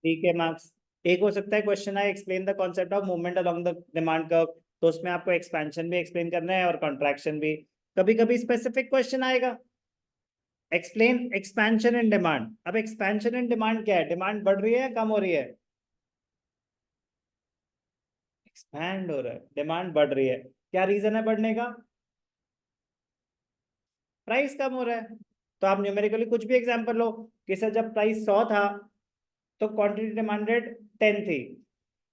ठीक है मार्क्स। एक हो सकता है क्वेश्चन है explain the concept of movement along the demand curve, तो उसमें आपको एक्सपेंशन भी एक्सप्लेन करना है और कॉन्ट्रैक्शन भी। कभी कभी स्पेसिफिक क्वेश्चन आएगा एक्सप्लेन एक्सपेंशन इन डिमांड। अब एक्सपेंशन इन डिमांड क्या है? डिमांड बढ़ रही है कम हो रही है? एक्सपैंड हो रहा है, डिमांड बढ़ रही है। क्या रीजन है बढ़ने का? प्राइस कम हो रहा है। तो आप न्यूमेरिकली कुछ भी एग्जांपल लो कि सर जब प्राइस 100 था तो क्वांटिटी डिमांडेड 10 थी,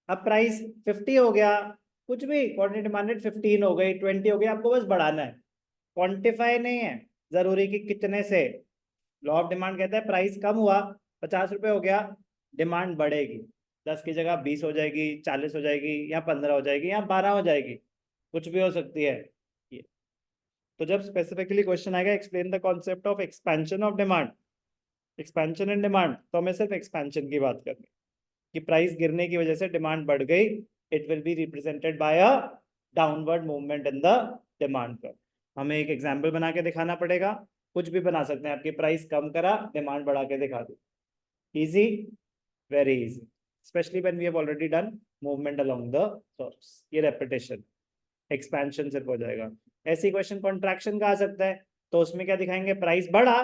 अब प्राइस 50 हो गया, कुछ भी क्वांटिटी डिमांडेड 15 हो गई, 20 हो गई, आपको बस बढ़ाना है। क्वांटिफाई नहीं है जरूरी कि कितने से। लॉ ऑफ डिमांड कहता है प्राइस कम हुआ, 50 रुपए हो गया, डिमांड बढ़ेगी, 10 की जगह 20 हो जाएगी, 40 हो जाएगी, या 15 हो जाएगी, या 12 हो जाएगी, कुछ भी हो सकती है ये। तो जब स्पेसिफिकली क्वेश्चन आएगा explain the concept of expansion of demand, expansion in demand, तो हमें सिर्फ एक्सपेंशन की बात करनी कि प्राइस गिरने की वजह से डिमांड बढ़ गई, it will be represented by a downward movement in the demand curve. हमें एक एग्जांपल बना के दिखाना पड़ेगा, कुछ भी बना सकते हैं, आपकी प्राइस कम करा, डिमांड बढ़ा के दिखा दी। Easy, very easy, specially when we have already done movement along the curves. ये रेपिटेशन एक्सपेंशन सिर्फ हो जाएगा। ऐसी क्वेश्चन कॉन्ट्रैक्शन का आ सकता है, तो उसमें क्या दिखाएंगे? प्राइस बढ़ा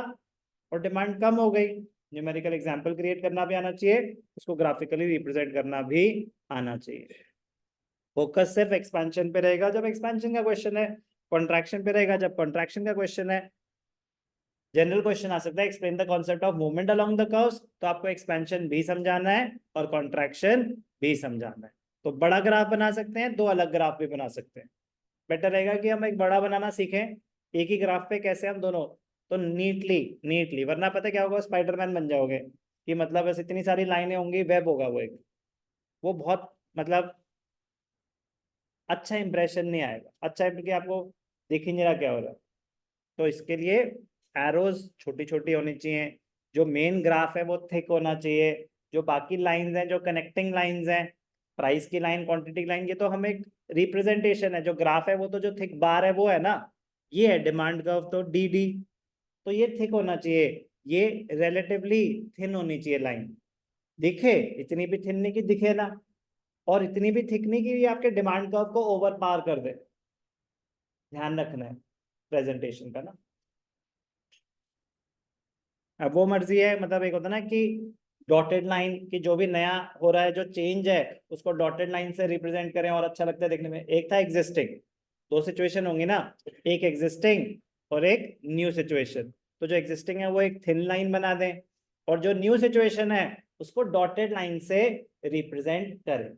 और डिमांड कम हो गई। न्यूमेरिकल एग्जांपल क्रिएट करना भी आना चाहिए, उसको ग्राफिकली रिप्रेजेंट करना भी आना चाहिए। फोकस सिर्फ एक्सपेंशन पे रहेगा जब एक्सपेंशन का क्वेश्चन है, कॉन्ट्रैक्शन पे रहेगा जब कॉन्ट्रैक्शन का क्वेश्चन है। जनरल क्वेश्चन आ सकता है explain the concept of movement along the curves, तो आपको एक्सपेंशन भी समझाना है और कॉन्ट्रैक्शन भी समझाना है। तो बड़ा ग्राफ बना सकते हैं, दो अलग ग्राफ भी बना सकते हैं। बेटर रहेगा कि हम एक बड़ा बनाना सीखें, एक ही ग्राफ पे कैसे हम दोनों, तो नीटली नीटली, वरना पता क्या होगा, स्पाइडरमैन बन जाओगे कि मतलब बस इतनी सारी लाइनें होंगी, वेब होगा वो एक, वो बहुत मतलब अच्छा इंप्रेशन नहीं आएगा, अच्छा है क्योंकि आपको दिख ही नहीं रहा क्या हो रहा है। तो इसके लिए एरोज छोटी छोटी होनी चाहिए, जो मेन ग्राफ है वो थिक होना चाहिए, जो बाकी लाइंस हैं, जो कनेक्टिंग लाइंस हैं, प्राइस की लाइन, क्वांटिटी लाइन, ये तो हम एक रिप्रेजेंटेशन है, जो ग्राफ है वो तो जो थिक बार है वो है ना, ये है डिमांड कर्व, तो डी डी, तो ये थिक होना चाहिए, ये रिलेटिवली थिन होनी चाहिए लाइन, दिखे इतनी भी थिन नहीं कि दिखे ना, और इतनी भी थिक नहीं कि ये आपके डिमांड कर्व को ओवर पार कर दे। ध्यान रखना है प्रेजेंटेशन का ना। अब वो मर्जी है, मतलब एक होता है ना कि डॉटेड लाइन की, जो भी नया हो रहा है, जो चेंज है, उसको डॉटेड लाइन से रिप्रेजेंट करें और अच्छा लगता है देखने में। एक था एग्जिस्टिंग, दो सिचुएशन होंगी ना, एक एग्जिस्टिंग और एक न्यू सिचुएशन। तो जो एग्जिस्टिंग है वो एक थिन लाइन बना दें, और जो न्यू सिचुएशन है उसको डॉटेड लाइन से रिप्रेजेंट करें।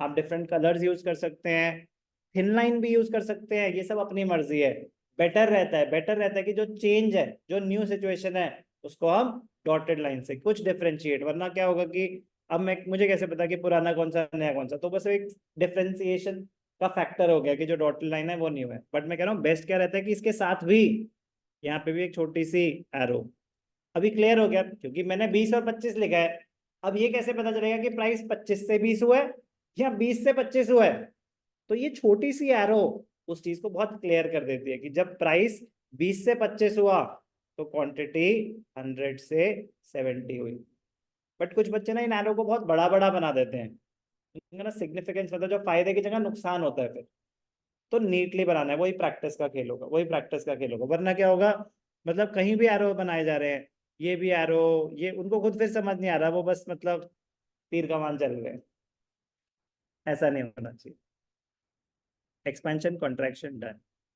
आप डिफरेंट कलर्स यूज कर सकते हैं, थिन लाइन भी यूज कर सकते हैं, ये सब अपनी मर्जी है। बेटर रहता है कि जो चेंज है, जो न्यू सिचुएशन है, उसको हम डॉटेड लाइन से कुछ डिफरेंशिएट, वरना क्या होगा कि अब मैं, मुझे कैसे पता कि पुराना कौन सा नया कौन सा, तो बस एक डिफरेंशिएशन का फैक्टर हो गया कि जो डॉटेड लाइन है वो न्यू है। बट मैं कह रहा हूँ बेस्ट क्या रहता है कि इसके साथ भी यहाँ पे भी एक छोटी सी एरो। अभी क्लियर हो गया क्योंकि मैंने 20 और 25 लिखा है। अब ये कैसे पता चलेगा कि प्राइस 25 से 20 हुआ है या 20 से 25 हुआ है? तो ये छोटी सी एरो उस चीज को बहुत क्लियर कर देती है कि जब प्राइस 20 से 25 हुआ तो क्वांटिटी 100 से 70 हुई। बट कुछ बच्चे ना इन एरो को बहुत बड़ा बड़ा बना देते हैं, इनका ना सिग्निफिकेंस, मतलब जो फायदे की जगह नुकसान होता है फिर। तो नीटली बनाना है, वही प्रैक्टिस का खेल होगा, वही प्रैक्टिस का खेल होगा, वरना क्या होगा, मतलब कहीं भी एरो बनाए जा रहे हैं, ये भी एरो, ये उनको खुद फिर समझ नहीं आ रहा, वो बस मतलब तीर कमान चल रहे हैं। ऐसा नहीं होना चाहिए। Expansion contraction done.